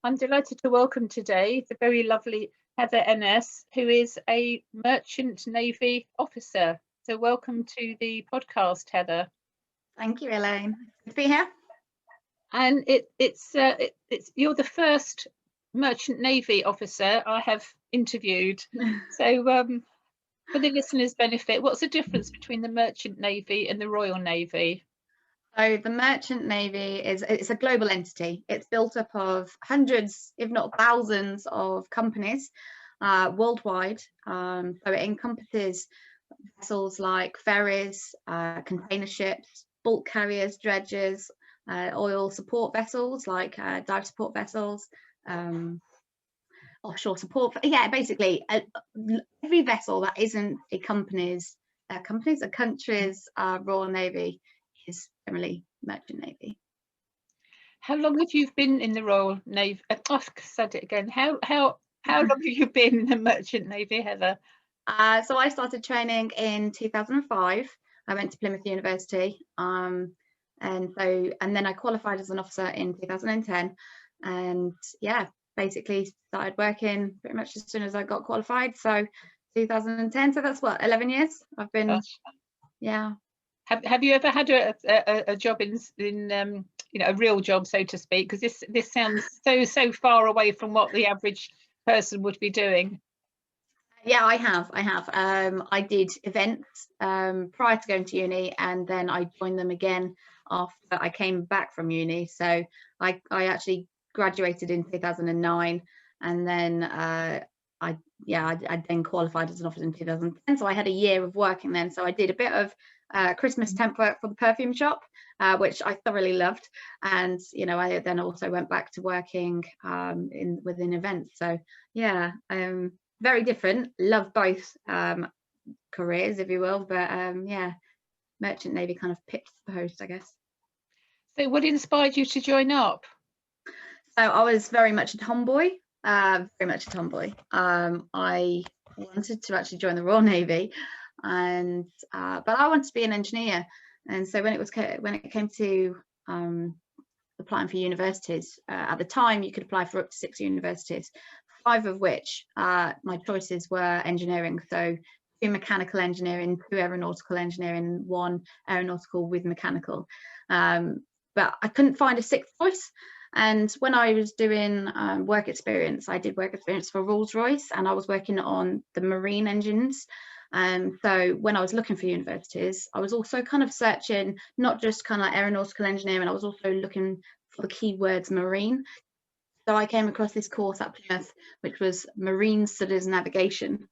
I'm delighted to welcome today the very lovely Heather Enness, who is a Merchant Navy officer. So welcome to the podcast, Heather. Thank you, Elaine. Good to be here. And it's you're the first Merchant Navy officer I have interviewed. So for the listeners' benefit, what's the difference between the Merchant Navy and the Royal Navy? So the Merchant Navy it's a global entity. It's built up of hundreds, if not thousands, of companies worldwide. So it encompasses vessels like ferries, container ships, bulk carriers, dredgers, oil support vessels like dive support vessels, offshore support. Yeah, basically every vessel that isn't a country's Royal Navy is generally Merchant Navy. How long have you been in the Royal Navy? I've said it again. How long have you been in the Merchant Navy, Heather? So I started training in 2005. I went to Plymouth University, and then I qualified as an officer in 2010, and yeah, basically started working pretty much as soon as I got qualified. So 2010. So that's what 11 years I've been. Gosh. Yeah. Have you ever had a job in a real job, so to speak? Because this sounds so far away from what the average person would be doing. Yeah, I have. I did events prior to going to uni, and then I joined them again after I came back from uni. So I actually graduated in 2009, and then I then qualified as an officer in 2010. So I had a year of working then. So I did a bit of Christmas temp work for the perfume shop, which I thoroughly loved, and I then also went back to working within events. So yeah, very different. Love both careers, if you will, but yeah, Merchant Navy kind of picked the post, I guess. So what inspired you to join up? So I was very much a tomboy. I wanted to actually join the Royal Navy, and but I wanted to be an engineer. And so when it came to applying for universities, at the time you could apply for up to 6 universities, 5 of which my choices were engineering. So 2 mechanical engineering, 2 aeronautical engineering, 1 aeronautical with mechanical. But I couldn't find a 6th choice. And when I was doing work experience, I did work experience for Rolls-Royce, and I was working on the marine engines. So when I was looking for universities, I was also kind of searching not just kind of like aeronautical engineering, I was also looking for the keywords marine. So I came across this course at Plymouth, which was Marine Studies Navigation.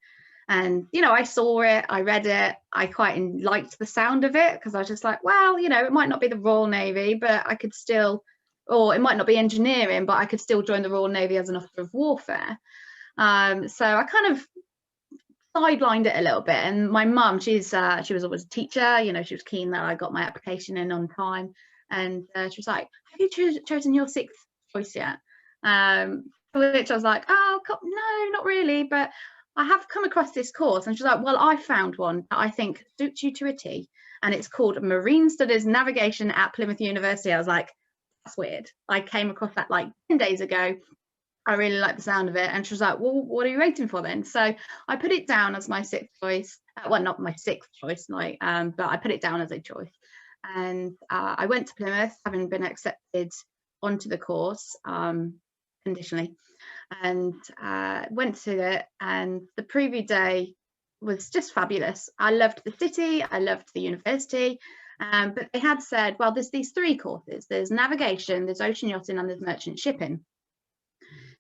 And, I saw it, I read it, I quite liked the sound of it, because I was just like, well, it might not be the Royal Navy, but I could still, or it might not be engineering, but I could still join the Royal Navy as an officer of warfare. So I kind of sidelined it a little bit. And my mum, she was always a teacher, she was keen that I got my application in on time. And she was like, have you chosen your 6th choice yet? Which I was like, oh, no, not really, but I have come across this course. And she's like, well, I found one that I think suits you to a T, and it's called Marine Studies Navigation at Plymouth University. I was like, that's weird. I came across that like 10 days ago. I really like the sound of it. And she was like, well, what are you waiting for then? So I put it down as my 6th choice. Well, not my 6th choice, but I put it down as a choice. And I went to Plymouth, having been accepted onto the course conditionally, and went to it. And the preview day was just fabulous. I loved the city, I loved the university. But they had said, well, there's these 3 courses. There's navigation, there's ocean yachting, and there's merchant shipping.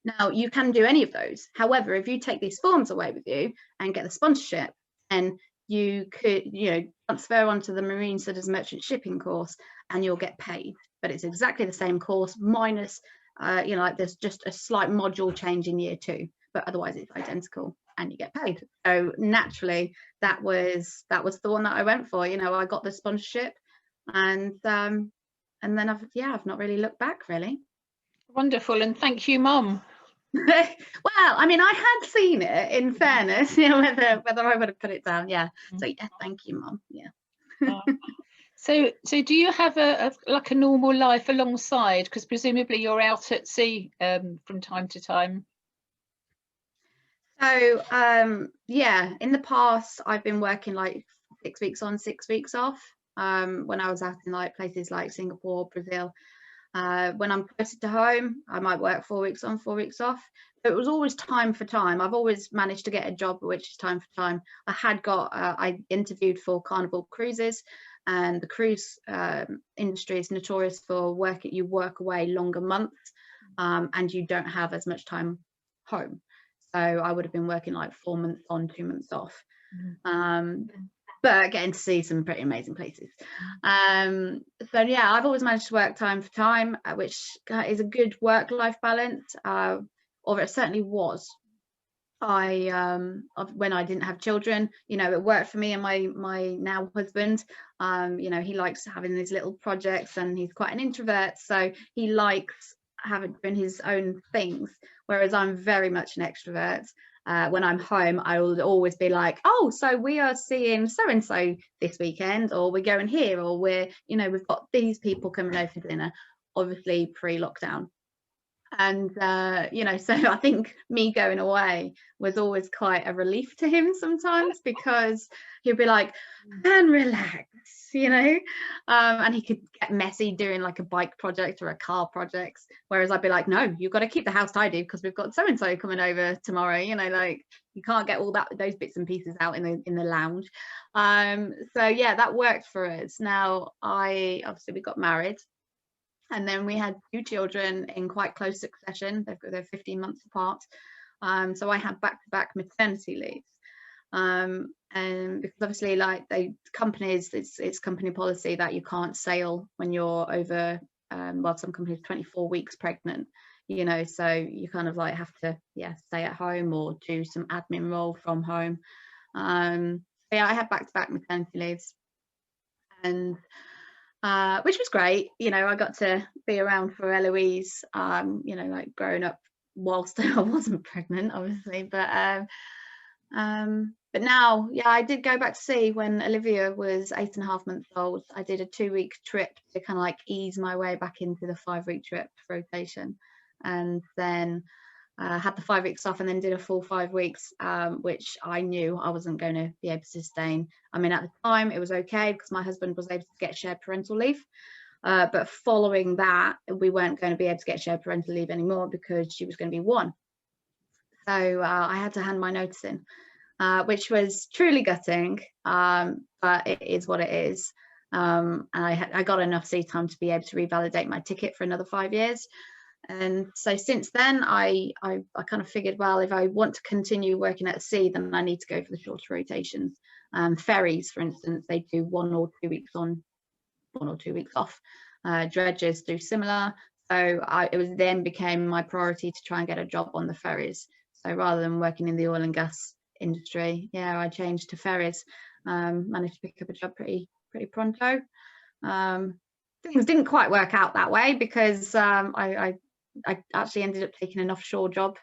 Now, you can do any of those. However, if you take these forms away with you and get the sponsorship, then you could, transfer onto the Marine Studies Merchant Shipping course, and you'll get paid. But it's exactly the same course, minus, like there's just a slight module change in year 2, but otherwise it's identical, and you get paid. So naturally, that was the one that I went for. I got the sponsorship, and then I've not really looked back, really. Wonderful, and thank you, Mum. Well, I mean, I had seen it, in fairness, whether I would have put it down. Yeah. So yeah, thank you, Mum. Yeah. So do you have a like a normal life alongside? Because presumably you're out at sea from time to time. So yeah, in the past I've been working like 6 weeks on, 6 weeks off. When I was out in like places like Singapore, Brazil. When I'm closer to home, I might work 4 weeks on, 4 weeks off. But it was always time for time. I've always managed to get a job which is time for time. I interviewed for Carnival Cruises, and the cruise industry is notorious for you work away longer months, and you don't have as much time home. So I would have been working like 4 months on, 2 months off. But getting to see some pretty amazing places. So yeah, I've always managed to work time for time, which is a good work-life balance, or it certainly was. When I didn't have children, you know, it worked for me and my now husband. You know, he likes having these little projects, and he's quite an introvert, so he likes doing his own things, whereas I'm very much an extrovert. When I'm home, I will always be like, oh, so we are seeing so and so this weekend, or we're going here, or we've got these people coming over for dinner, obviously pre-lockdown. And so I think me going away was always quite a relief to him sometimes, because he'd be like, and relax, and he could get messy doing like a bike project or a car project, whereas I'd be like, no, you've got to keep the house tidy because we've got so and so coming over tomorrow, like you can't get all those bits and pieces out in the lounge. So yeah, that worked for us. Now we got married, and then we had 2 children in quite close succession. They're 15 months apart. So I had back-to-back maternity leaves. And because obviously, like companies, it's company policy that you can't sail when you're over, some companies 24 weeks pregnant, so you kind of like have to, stay at home or do some admin role from home. Yeah, I had back-to-back maternity leaves, and which was great. I got to be around for Eloise, like growing up whilst I wasn't pregnant, obviously. But now, yeah, I did go back to sea when Olivia was 8.5 months old. I did a 2-week trip to kind of like ease my way back into the 5-week trip rotation, and then had the 5 weeks off, and then did a full 5 weeks, which I knew I wasn't going to be able to sustain. I mean, at the time it was okay because my husband was able to get shared parental leave, but following that we weren't going to be able to get shared parental leave anymore because she was going to be 1. So I had to hand my notice in, which was truly gutting, but it is what it is. And I got enough sea time to be able to revalidate my ticket for another 5 years. And so since then, I kind of figured, well, if I want to continue working at sea, then I need to go for the shorter rotations. Ferries, for instance, they do 1 or 2 weeks on, 1 or 2 weeks off. Dredgers do similar. So it then became my priority to try and get a job on the ferries. So rather than working in the oil and gas industry, I changed to ferries. Managed to pick up a job pretty pronto. Things didn't quite work out that way because I actually ended up taking an offshore job,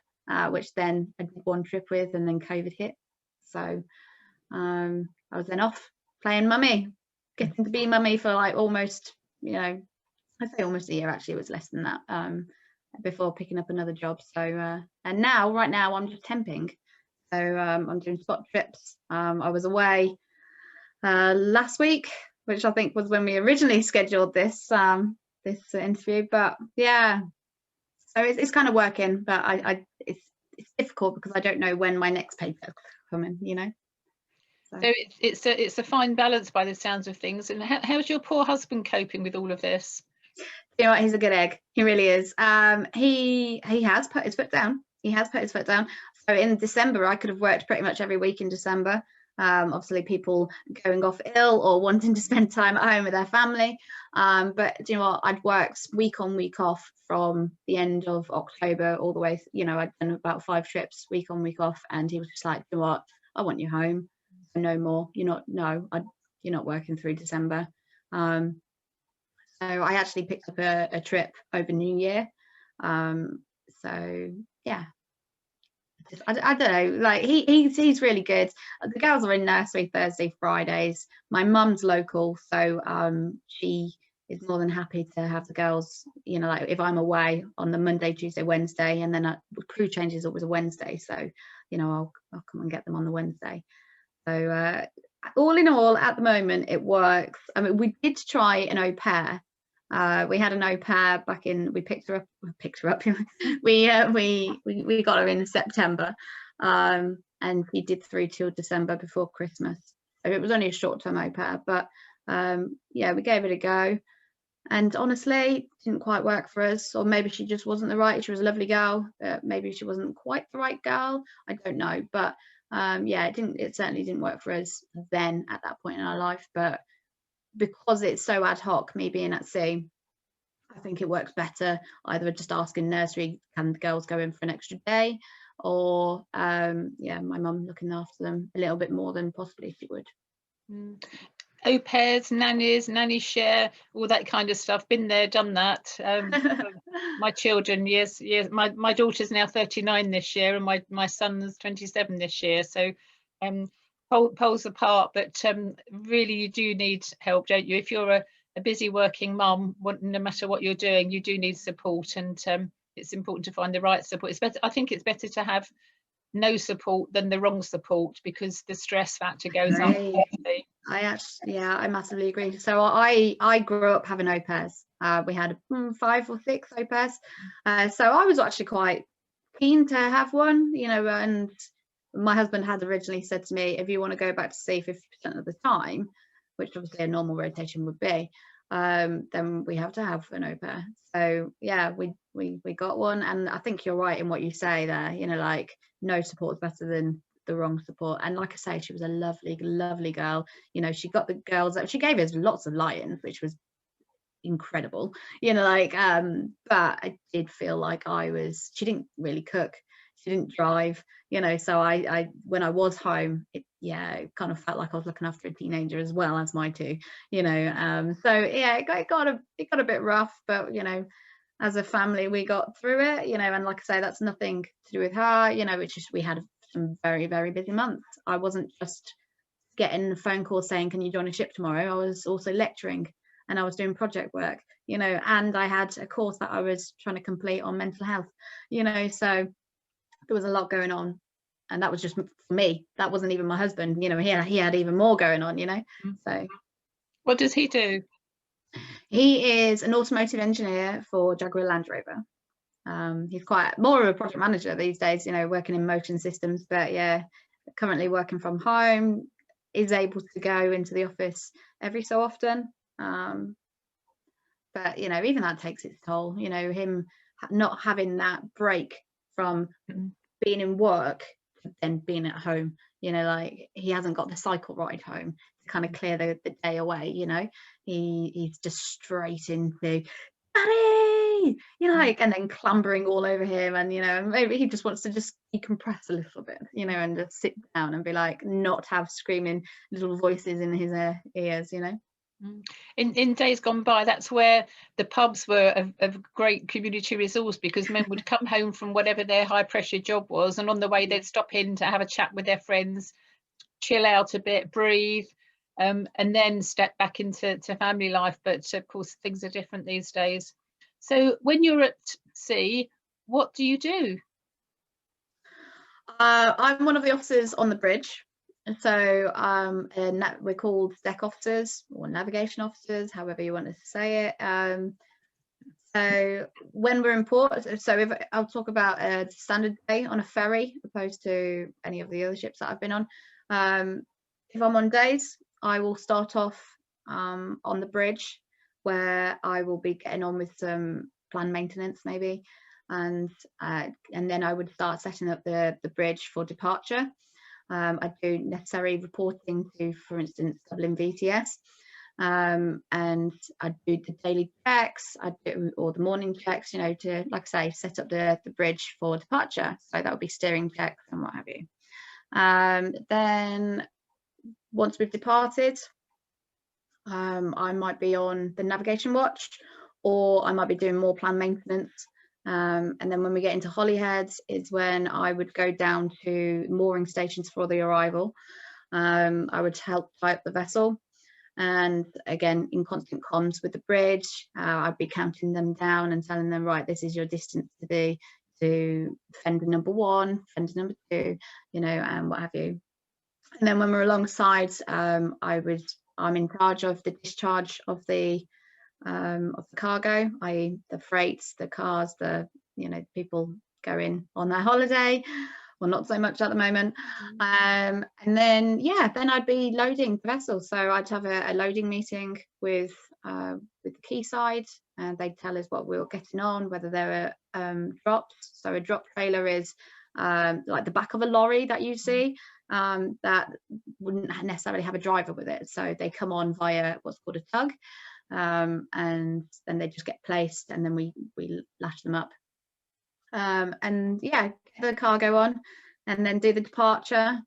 which then I did 1 trip with, and then COVID hit. So I was then off playing mummy, getting to be mummy for like almost, I'd say almost a year. Actually, it was less than that, before picking up another job. So and right now I'm just temping. So I'm doing spot trips. I was away last week, which I think was when we originally scheduled this interview. But yeah, so it's kind of working, but it's difficult because I don't know when my next paycheck will come in, So it's a fine balance by the sounds of things. And how's your poor husband coping with all of this? You know what, he's a good egg. He really is. He has put his foot down. So in December, I could have worked pretty much every week in December. Obviously people going off ill or wanting to spend time at home with their family. But do you know what? I'd worked week on, week off from the end of October all the way. I'd done about 5 trips, week on, week off, and he was just like, you know what? I want you home. No more. You're not working through December. So I actually picked up a trip over New Year. So yeah, I don't know, like he's really good. The girls are in nursery Thursday, Fridays. My mum's local, so she is more than happy to have the girls, you know, like if I'm away on the Monday, Tuesday, Wednesday, and then crew change is always a Wednesday, so you know I'll come and get them on the Wednesday. So all in all, at the moment it works. I mean, we did try an au pair. We had an au pair back in. We picked her up. we got her in September, and we did through till December before Christmas. So it was only a short-term au pair, but yeah, we gave it a go. And honestly, it didn't quite work for us, or maybe she just wasn't the right. She was a lovely girl. Maybe she wasn't quite the right girl. I don't know, but yeah, it certainly didn't work for us then at that point in our life. But because it's so ad hoc, me being at sea, I think it works better either just asking nursery, can the girls go in for an extra day, or yeah, my mum looking after them a little bit more than possibly she would. Au pairs, nannies, nanny share, all that kind of stuff. Been there, done that. My children, yes. My daughter's now 39 this year, and my son's 27 this year. So poles apart, but really you do need help, don't you? If you're a busy working mum, no matter what you're doing, you do need support, and it's important to find the right support. It's better. I think it's better to have no support than the wrong support, because the stress factor goes up. I massively agree. So I grew up having au pairs. We had 5 or 6 au pairs. So I was actually quite keen to have one, you know, and my husband had originally said to me, if you want to go back to sea 50% of the time, which obviously a normal rotation would be, then we have to have an au pair. So yeah, we got one, and I think you're right in what you say there, you know, like no support is better than the wrong support. And like I say, she was a lovely girl. You know, she got the girls, she gave us lots of lions, which was incredible, you know, like but I did feel like she didn't really cook, she didn't drive, you know, so I when I was home, it kind of felt like I was looking after a teenager as well as my 2, you know. So yeah, it got a bit rough, but you know, as a family we got through it, you know. And like I say, that's nothing to do with her, you know, it's just we had some very busy months. I wasn't just getting a phone call saying, can you join a ship tomorrow? I was also lecturing, and I was doing project work, you know, and I had a course that I was trying to complete on mental health, you know, so there was a lot going on. And that was just for me. That wasn't even my husband, you know, he had even more going on, you know. So what does he do? He is an automotive engineer for Jaguar Land Rover. He's quite more of a project manager these days, you know, working in motion systems, but yeah, currently working from home, is able to go into the office every so often. But you know, even that takes its toll, you know, him not having that break from being in work to then being at home, you know, like he hasn't got the cycle ride home to kind of clear the day away, you know. He's just straight into Daddy, you know, like, and then clambering all over him, and you know, maybe he just wants to just decompress a little bit, you know, and just sit down and be like, not have screaming little voices in his ears, you know. In days gone by, that's where the pubs were a great community resource, because men would come home from whatever their high pressure job was, and on the way they'd stop in to have a chat with their friends, chill out a bit, breathe, and then step back into family life. But of course things are different these days. So when you're at sea, what do you do? I'm one of the officers on the bridge. So we're called deck officers or navigation officers, however you want to say it. So when we're in port, so if I'll talk about a standard day on a ferry opposed to any of the other ships that I've been on. If I'm on days, I will start off on the bridge, where I will be getting on with some planned maintenance maybe, and then I would start setting up the bridge for departure. I do necessary reporting to, for instance, Dublin VTS, and I do the daily checks, I do all the morning checks, you know, to, like I say, set up the bridge for departure. So that would be steering checks and what have you. Then once we've departed, I might be on the navigation watch, or I might be doing more planned maintenance. And then when we get into Holyhead is when I would go down to mooring stations for the arrival. I would help tie up the vessel, and again in constant comms with the bridge. I'd be counting them down and telling them, right, this is your distance to fender number 1, fender number 2, you know, and what have you. And then when we're alongside, I'm in charge of the discharge of the cargo, i.e. the freights, the cars, the, you know, people going on their holiday. Well, not so much at the moment. And then, yeah, then I'd be loading the vessel. So I'd have a loading meeting with the quayside, and they'd tell us what we were getting on, whether there were drops. So a drop trailer is like the back of a lorry that you see, that wouldn't necessarily have a driver with it. So they come on via what's called a tug, and then they just get placed, and then we lash them up. And yeah, get the cargo on, and then do the departure.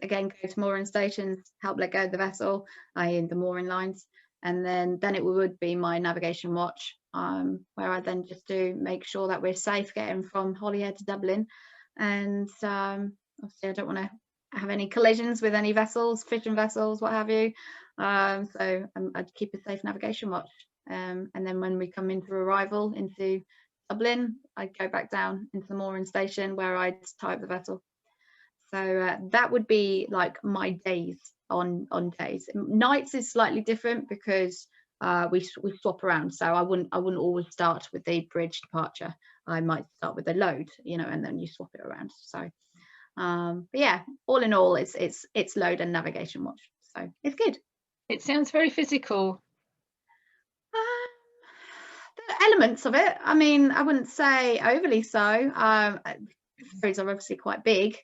Again, go to mooring stations, help let go of the vessel, i.e. the mooring lines, and then it would be my navigation watch, where I then just make sure that we're safe getting from Holyhead to Dublin. And obviously I don't want to have any collisions with any vessels, fishing vessels, what have you. So I'd keep a safe navigation watch. And then when we come into arrival into Dublin, I'd go back down into the mooring station where I'd tie up the vessel. So that would be like my days on days. Nights is slightly different because we swap around. So I wouldn't always start with the bridge departure. I might start with the load, you know, and then you swap it around. So but yeah, all in all, it's load and navigation watch. So it's good. It sounds very physical. The elements of it, I mean, I wouldn't say overly so. Ferries are obviously quite big,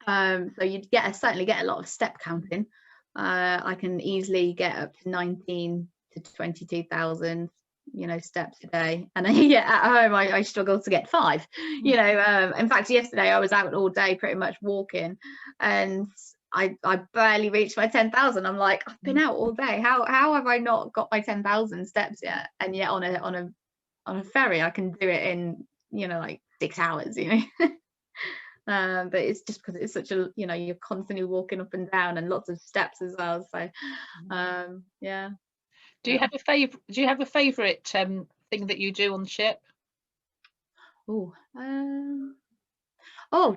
so you'd certainly get a lot of step counting. I can easily get up to 19 to 22,000, you know, steps a day, and yeah, at home I struggle to get 5. You know, in fact, yesterday I was out all day pretty much walking, and I barely reached my 10,000. I'm like, I've been out all day. How have I not got my 10,000 steps yet? And yet on a ferry I can do it in, you know, like 6 hours, you know. But it's just because it's such a, you know, you're constantly walking up and down and lots of steps as well. So yeah. Do you have a favorite? Do you have a favorite thing that you do on the ship?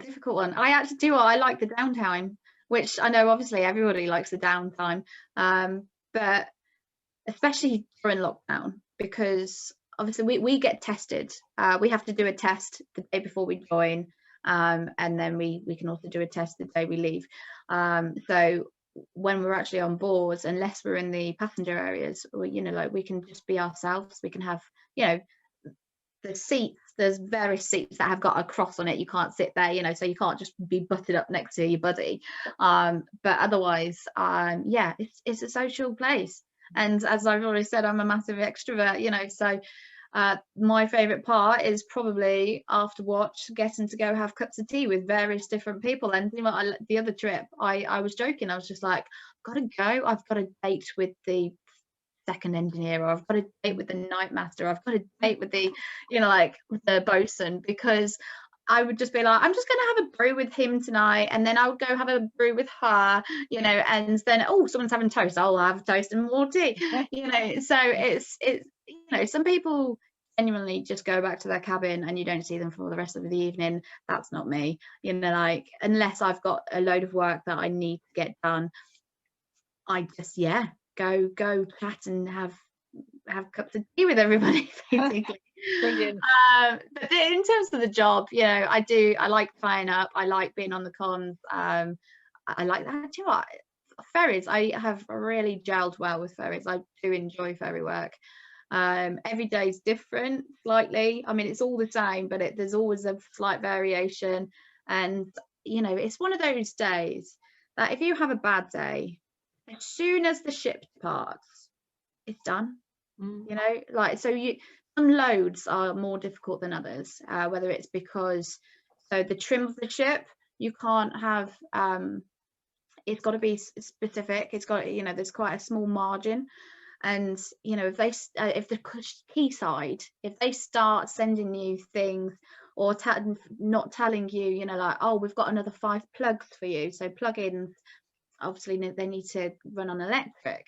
Difficult one. I actually do. I like the downtime, which I know obviously everybody likes the downtime, but especially during lockdown, because obviously we get tested. We have to do a test the day before we join, and then we can also do a test the day we leave. So when we're actually on board, unless we're in the passenger areas, you know, like we can just be ourselves. We can have, you know, the seats, there's various seats that have got a cross on it. You can't sit there, you know, so you can't just be butted up next to your buddy. But otherwise, yeah, it's a social place. And as I've already said, I'm a massive extrovert, you know, so my favorite part is probably after watch getting to go have cups of tea with various different people. And you know, the other trip I was joking, I was just like, I've got to go, I've got a date with the second engineer, or I've got a date with the night master, I've got a date with the, you know, like with the bosun, because I would just be like, I'm just going to have a brew with him tonight, and then I would go have a brew with her, you know, and then, oh, someone's having toast, I'll have toast and more tea, you know. So it's you know, some people genuinely just go back to their cabin and you don't see them for the rest of the evening. That's not me, you know, like unless I've got a load of work that I need to get done, I just, yeah, go chat and have cups of tea with everybody, basically. Brilliant. But in terms of the job, you know, I like flying up, I like being on the comms, I like that too. Ferries, I have really gelled well with ferries. I do enjoy ferry work. Every day is different slightly. I mean, it's all the same, but there's always a slight variation. And you know, it's one of those days that if you have a bad day, as soon as the ship departs, it's done. You know, like, so some loads are more difficult than others, whether it's because, so the trim of the ship, you can't have, it's got to be specific, it's got, you know, there's quite a small margin, And you know, if the quayside, if they start sending you things or not telling you, you know, like, oh, we've got another 5 plugs for you, so plug-ins obviously they need to run on electric,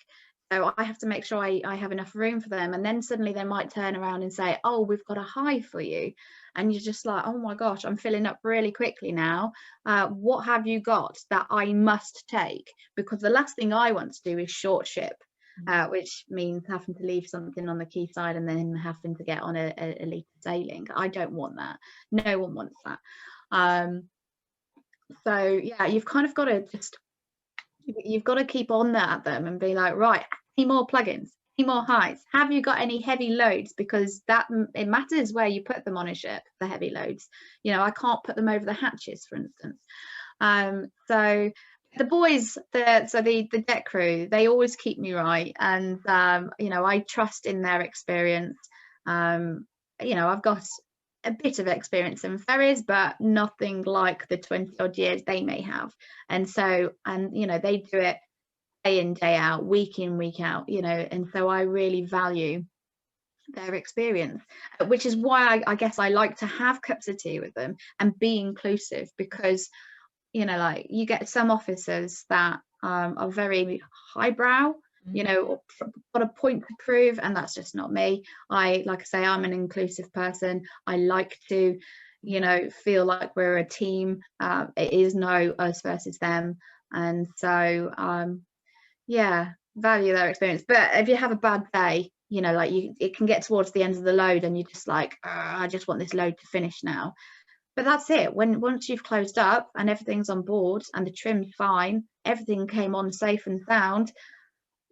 so I have to make sure I have enough room for them, and then suddenly they might turn around and say, oh, we've got a hive for you, and you're just like, oh my gosh, I'm filling up really quickly now. What have you got that I must take? Because the last thing I want to do is short ship, which means having to leave something on the quayside and then having to get on a later sailing. I don't want that. No one wants that. So yeah, you've kind of got to keep on that at them and be like, right, any more plugins, any more highs, have you got any heavy loads? Because that it matters where you put them on a ship, the heavy loads. You know, I can't put them over the hatches, for instance. So the boys, the deck crew, they always keep me right, and you know, I trust in their experience. You know, I've got a bit of experience in ferries, but nothing like the 20 odd years they may have. And so, and you know, they do it day in, day out, week in, week out, you know, and so I really value their experience, which is why I guess I like to have cups of tea with them and be inclusive, because you know, like, you get some officers that are very highbrow, you know, got a point to prove, and that's just not me. Like I say, I'm an inclusive person. I like to, you know, feel like we're a team. It is no us versus them, and so yeah, value their experience. But if you have a bad day, you know, like, it can get towards the end of the load and you're just like, I just want this load to finish now. But that's it. Once you've closed up and everything's on board and the trim's fine, everything came on safe and sound,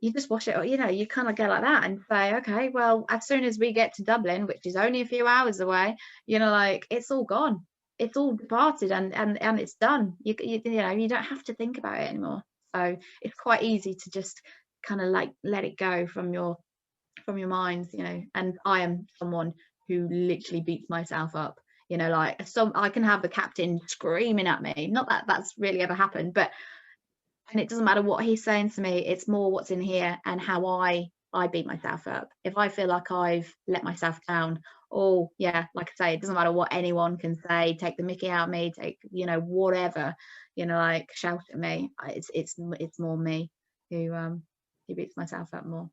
you just wash it, you know, you kind of go like that and say, okay, well, as soon as we get to Dublin, which is only a few hours away, you know, like, it's all gone, it's all departed, and it's done. You know, you don't have to think about it anymore. So it's quite easy to just kind of like let it go from your minds, you know. And I am someone who literally beats myself up, you know, like, I can have the captain screaming at me, not that that's really ever happened, but, and it doesn't matter what he's saying to me, it's more what's in here and how I beat myself up. If I feel like I've let myself down, oh yeah, like I say, it doesn't matter what anyone can say, take the mickey out of me, take, you know, whatever, you know, like, shout at me, it's more me who beats myself up more.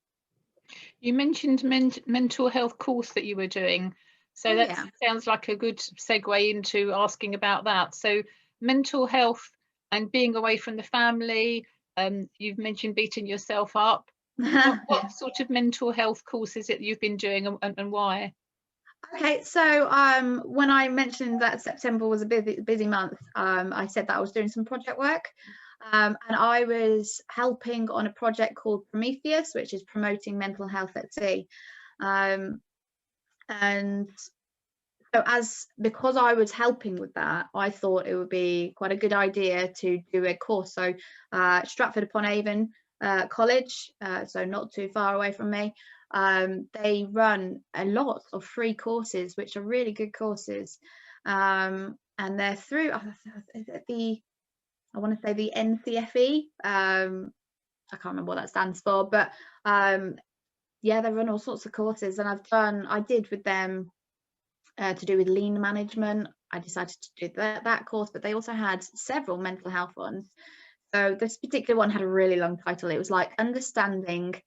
You mentioned mental health course that you were doing, so that sounds like a good segue into asking about that. So mental health and being away from the family, you've mentioned beating yourself up. What sort of mental health course is it you've been doing, and why? Okay, so when I mentioned that September was a busy month, I said that I was doing some project work, and I was helping on a project called Prometheus, which is promoting mental health at sea. And so because I was helping with that, I thought it would be quite a good idea to do a course. So Stratford-upon-Avon College, so not too far away from me, they run a lot of free courses, which are really good courses, and they're through, I want to say the NCFE. I can't remember what that stands for, but yeah, they run all sorts of courses, and I did with them to do with lean management. I decided to do that course, but they also had several mental health ones. So this particular one had a really long title. It was like understanding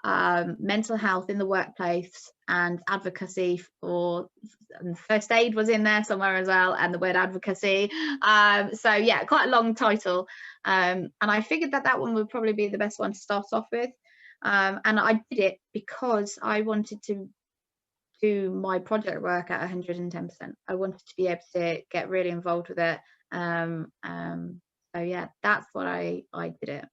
mental health in the workplace and advocacy and first aid was in there somewhere as well, and the word advocacy. So yeah, quite a long title, and I figured that one would probably be the best one to start off with, and I did it because I wanted to do my project work at 110%. I wanted to be able to get really involved with it. So yeah, that's what I did it.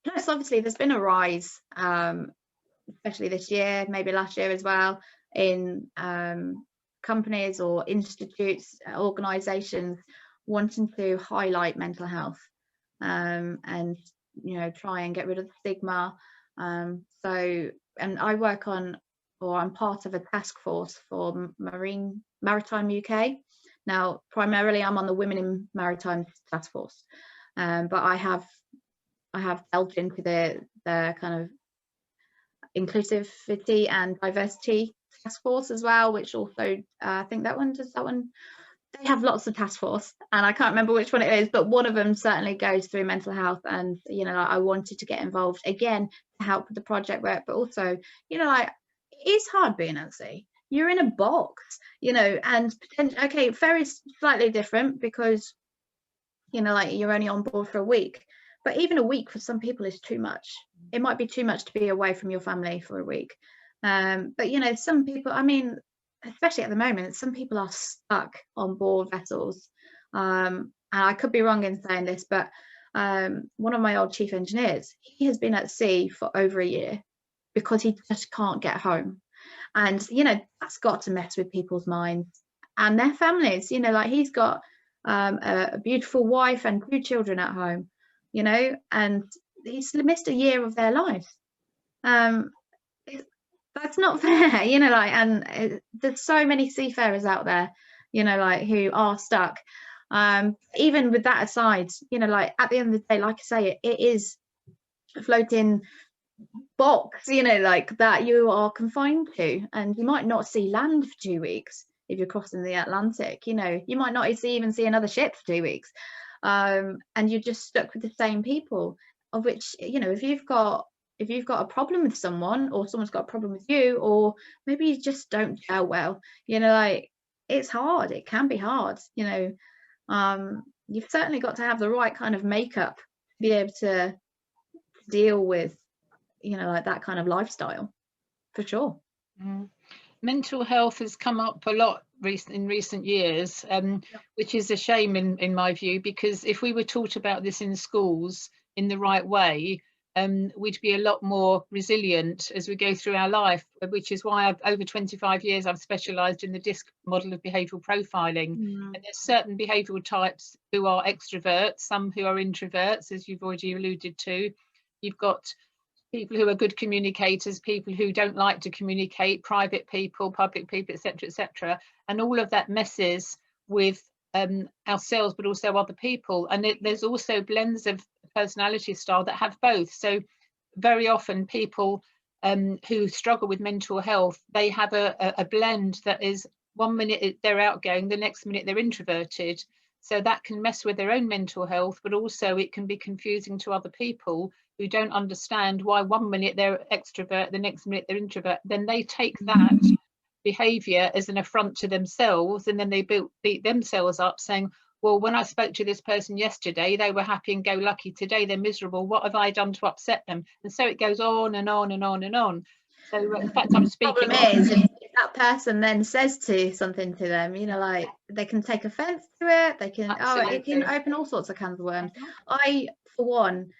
Plus, obviously, there's been a rise, especially this year, maybe last year as well, in companies or institutes, organisations wanting to highlight mental health, and you know, try and get rid of the stigma. So, and I work on, or I'm part of a task force for Maritime UK. Now, primarily, I'm on the Women in Maritime task force, but I have delved into the kind of inclusivity and diversity task force as well, which also I think that one they have lots of task force, and I can't remember which one it is, but one of them certainly goes through mental health. And I wanted to get involved again to help with the project work, but also it is hard being at sea. You're in a box, and okay, Ferry's slightly different because you're only on board for a week, but even a week for some people is too much. It might be too much to be away from your family for a week, but some people, I mean, especially at the moment, some people are stuck on board vessels, and I could be wrong in saying this, but one of my old chief engineers, he has been at sea for over a year because he just can't get home. And that's got to mess with people's minds and their families. He's got a beautiful wife and 2 children at home, and he's missed a year of their lives. That's not fair, and there's so many seafarers out there, who are stuck. Even with that aside, at the end of the day, like I say, it is a floating box, that you are confined to, and you might not see land for 2 weeks if you're crossing the Atlantic. You might not even see another ship for 2 weeks, and you're just stuck with the same people, of which if you've got a problem with someone, or someone's got a problem with you, or maybe you just don't gel well, it's hard. It can be hard. You've certainly got to have the right kind of makeup to be able to deal with that kind of lifestyle, for sure. Mental health has come up a lot in recent years, which is a shame in my view, because if we were taught about this in schools in the right way, we'd be a lot more resilient as we go through our life, which is why over 25 years I've specialised in the DISC model of behavioural profiling. And there's certain behavioural types who are extroverts, some who are introverts, as you've already alluded to. You've got people who are good communicators, people who don't like to communicate, private people, public people, etc., etc. And all of that messes with ourselves, but also other people. And there's also blends of personality style that have both. So very often people who struggle with mental health, they have a blend that is 1 minute they're outgoing, the next minute they're introverted. So that can mess with their own mental health, but also it can be confusing to other people who don't understand why 1 minute they're extrovert, the next minute they're introvert. Then they take that behaviour as an affront to themselves, and then they beat themselves up saying, well, when I spoke to this person yesterday, they were happy and go lucky. Today they're miserable. What have I done to upset them? And so it goes on and on and on and on. So in fact, I'm speaking. The problem is if that person then says something to them, they can take offence to it. They can it can open all sorts of cans of worms. I, for one,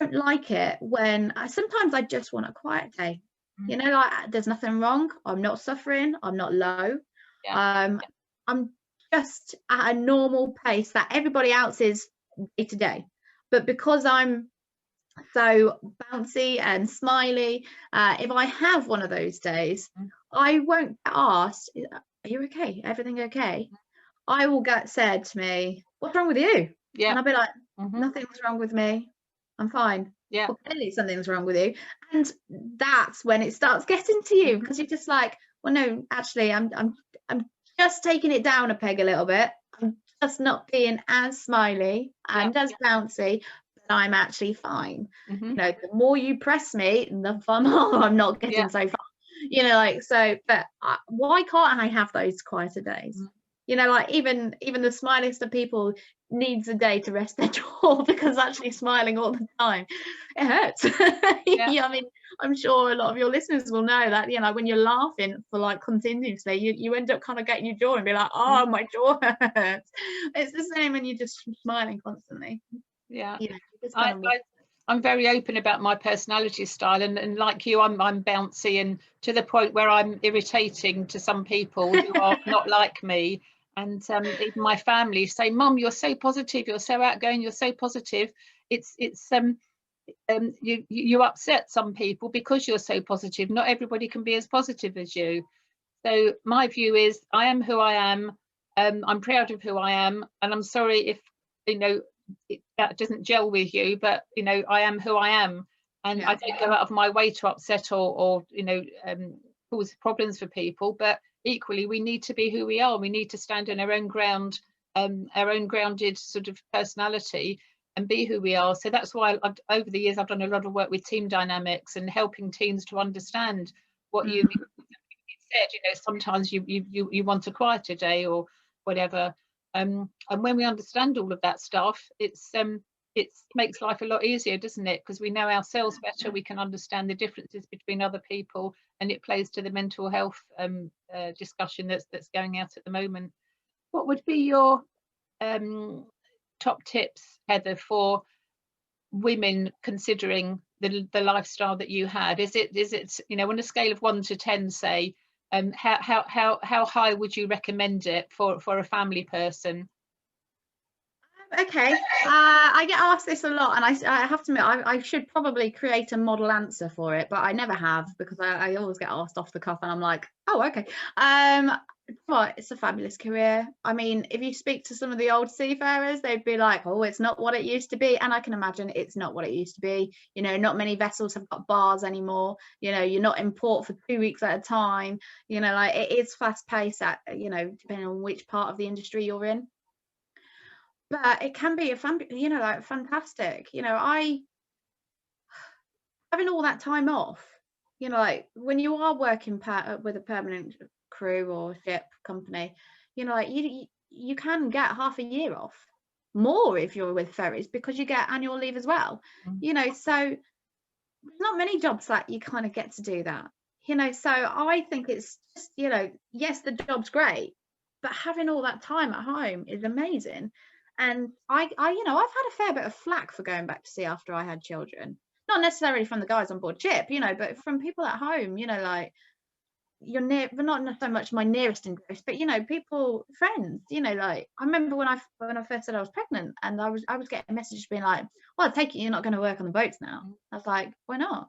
don't like it when sometimes I just want a quiet day. There's nothing wrong. I'm not suffering. I'm not low. I'm just at a normal pace that everybody else is day to day. But because I'm so bouncy and smiley, if I have one of those days, I won't get asked, are you okay? Everything okay? I will get said to me, what's wrong with you? And I'll be like, nothing's wrong with me. I'm fine. Well, clearly something's wrong with you. And that's when it starts getting to you, because you're just like, well, no, actually, I'm just taking it down a peg a little bit. I'm just not being as smiley and as bouncy, but I'm actually fine. The more you press me, the more I'm not getting so far. But why can't I have those quieter days? Even the smiliest of people needs a day to rest their jaw, because actually smiling all the time, it hurts. I mean, I'm sure a lot of your listeners will know that, when you're laughing for continuously, you end up kind of getting your jaw and be like, oh, my jaw hurts. It's the same when you're just smiling constantly. I'm very open about my personality style, and like you, I'm bouncy, and to the point where I'm irritating to some people who are not like me. And even my family say, Mum, you're so positive, you're so outgoing, you're so positive. You upset some people because you're so positive. Not everybody can be as positive as you. So my view is, I am who I am. I'm proud of who I am, and I'm sorry if that doesn't gel with you, but I am who I am. and I don't go out of my way to upset or you know, cause problems for people. But equally, we need to be who we are. We need to stand on our own ground, our own grounded sort of personality, and be who we are. So that's why over the years I've done a lot of work with team dynamics and helping teams to understand what you said. You know, sometimes you want a quieter day or whatever, and when we understand all of that stuff, it makes life a lot easier, doesn't it? Because we know ourselves better, we can understand the differences between other people, and it plays to the mental health discussion that's going out at the moment. What would be your top tips, Heather, for women considering the lifestyle that you had? Is it, you know, on a scale of 1 to 10, say, how high would you recommend it for a family person? Okay, I get asked this a lot, and I have to admit I should probably create a model answer for it, but I never have, because I always get asked off the cuff, and I'm like, oh, okay. Well, it's a fabulous career. I mean, if you speak to some of the old seafarers, they'd be like, oh, it's not what it used to be. And I can imagine it's not what it used to be. You know, not many vessels have got bars anymore. You know, you're not in port for 2 weeks at a time. You know, like, it is fast paced, at, you know, depending on which part of the industry you're in. But it can be you know, like, fantastic. You know, having all that time off, you know, like, when you are working with a permanent crew or ship company, you know, like, you can get half a year off, more if you're with ferries, because you get annual leave as well. You know, so there's not many jobs that you kind of get to do that, you know. So I think it's just, you know, yes, the job's great, but having all that time at home is amazing. And I you know, I've had a fair bit of flack for going back to sea after I had children, not necessarily from the guys on board ship, you know, but from people at home. You know, like, you're near, but not so much my nearest and close, but, you know, people, friends, you know. Like, I remember when I first said I was pregnant, and I was getting messages being like, well, I take it you're not going to work on the boats now. I was like, why not?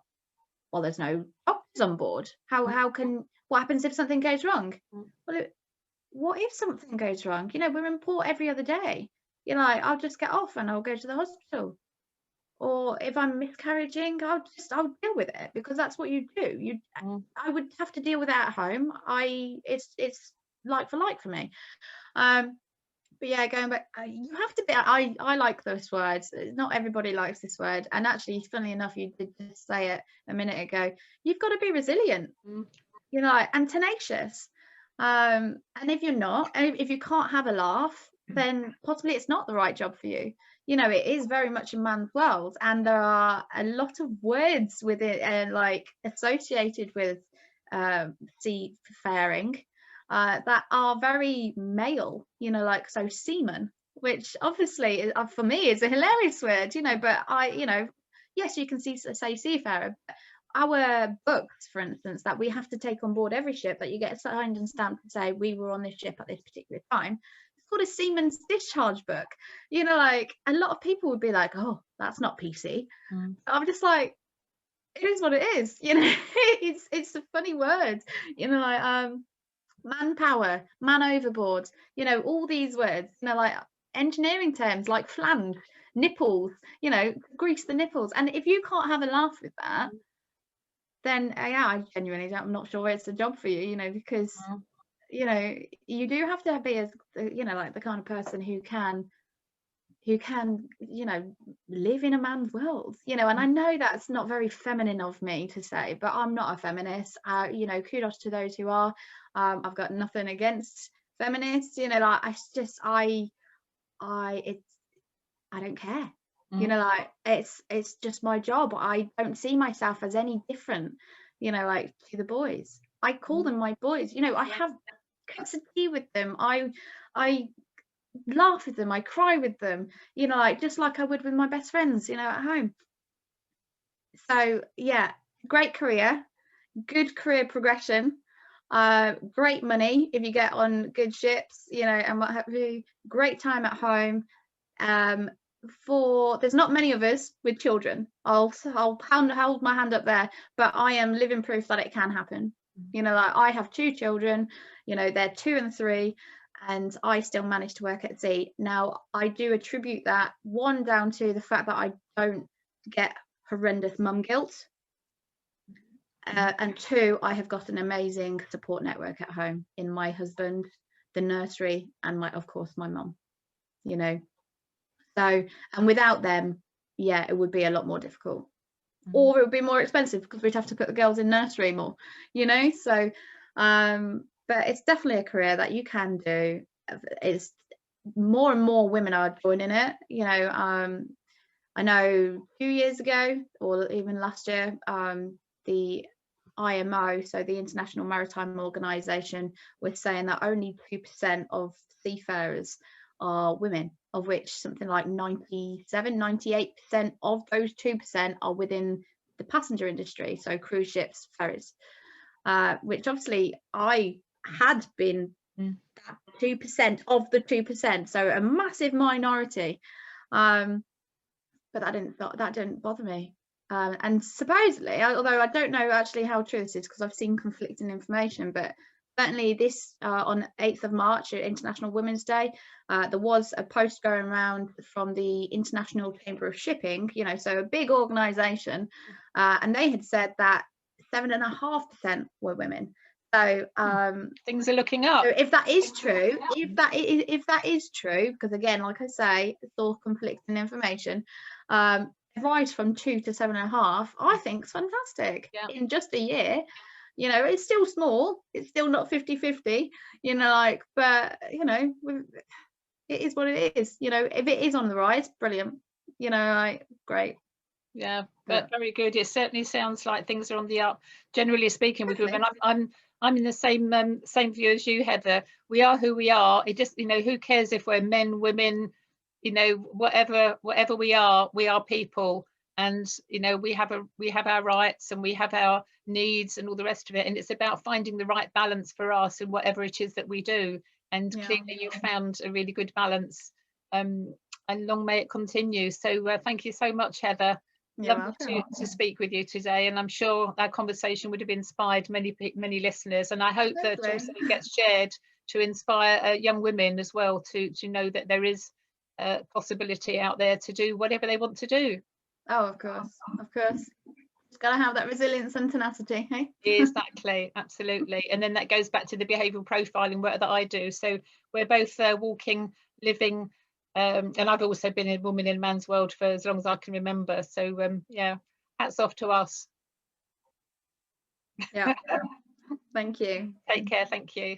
Well, there's no doctors on board. What happens if something goes wrong? Well, what if something goes wrong? You know, we're in port every other day. You know, like, I'll just get off and I'll go to the hospital. Or if I'm miscarriaging, I'll deal with it, because that's what you do. I would have to deal with it at home. It's like for like for me. But yeah, going back, you have to be. I like this word. Not everybody likes this word, and actually, funnily enough, you did just say it a minute ago. You've got to be resilient, you know, and tenacious. And if you're not, and if you can't have a laugh, then possibly it's not the right job for you. You know, it is very much a man's world, and there are a lot of words with it, like, associated with seafaring, that are very male. You know, like, so seaman, which obviously for me is a hilarious word. You know, but you know, yes, you can say seafarer. Our books, for instance, that we have to take on board every ship, that you get signed and stamped to say we were on this ship at this particular time, it's called a seaman's discharge book. You know, like, a lot of people would be like, oh, that's not PC. I'm just like, it is what it is. You know, it's a funny word. You know, like, manpower, man overboard, you know, all these words, you know, like, engineering terms like flange, nipples, you know, grease the nipples. And if you can't have a laugh with that, then yeah, I genuinely I'm not sure it's a job for you, you know, because you know, you do have to be, as you know, like, the kind of person who can, you know, live in a man's world, you know. And I know that's not very feminine of me to say, but I'm not a feminist. You know, kudos to those who are. I've got nothing against feminists, you know, like, I don't care. You know, like, it's just my job. I don't see myself as any different, you know, like, to the boys. I call them my boys. You know, I have cups of tea with them. I laugh with them. I cry with them. You know, like, just like I would with my best friends, you know, at home. So yeah, great career, good career progression, great money if you get on good ships, you know, and what have you. Great time at home. There's not many of us with children. I'll hold my hand up there, but I am living proof that it can happen. You know, like, I have 2 children, you know, they're 2 and 3, and I still manage to work at sea. Now, I do attribute that, one, down to the fact that I don't get horrendous mum guilt. And 2, I have got an amazing support network at home in my husband, the nursery, and of course my mum, you know. So, and without them, yeah, it would be a lot more difficult, or it would be more expensive because we'd have to put the girls in nursery more, you know. So but it's definitely a career that you can do. It's more and more women are joining it, you know. I know 2 years ago, or even last year, the IMO, so the International Maritime Organization, was saying that only 2% of seafarers are women, of which something like 98% of those 2% are within the passenger industry, so cruise ships, ferries, which obviously I had been that 2% of the 2%, so a massive minority. But that didn't bother me. And supposedly, although I don't know actually how true this is because I've seen conflicting information, but certainly this on 8th of March, International Women's Day, there was a post going around from the International Chamber of Shipping, you know, so a big organisation, and they had said that 7.5% were women. So things are looking up. So if that is true, if that is true, because again, like I say, it's all conflicting information. Rise from 2 to 7.5, I think it's fantastic. In just a year, you know, it's still small, it's still not 50-50, you know, like, but you know, it is what it is, you know. If it is on the rise, brilliant, you know, like, great. Yeah, but very good. It certainly sounds like things are on the up, generally speaking, with women. I'm in the same view as you, Heather. We are who we are. It just, you know, who cares if we're men, women, you know, whatever we are people, and you know, we have our rights and we have our needs and all the rest of it, and it's about finding the right balance for us in whatever it is that we do. And clearly you've found a really good balance, and long may it continue. So thank you so much, Heather. Lovely to speak with you today, and I'm sure our conversation would have inspired many listeners, and I hope that also it gets shared to inspire young women as well to know that there is a possibility out there to do whatever they want to do. Oh, of course, just gotta have that resilience and tenacity, hey? Exactly, absolutely. And then that goes back to the behavioural profiling work that I do. So we're both walking, living, and I've also been a woman in a man's world for as long as I can remember. So yeah, hats off to us. Yeah. Thank you. Take care. Thank you.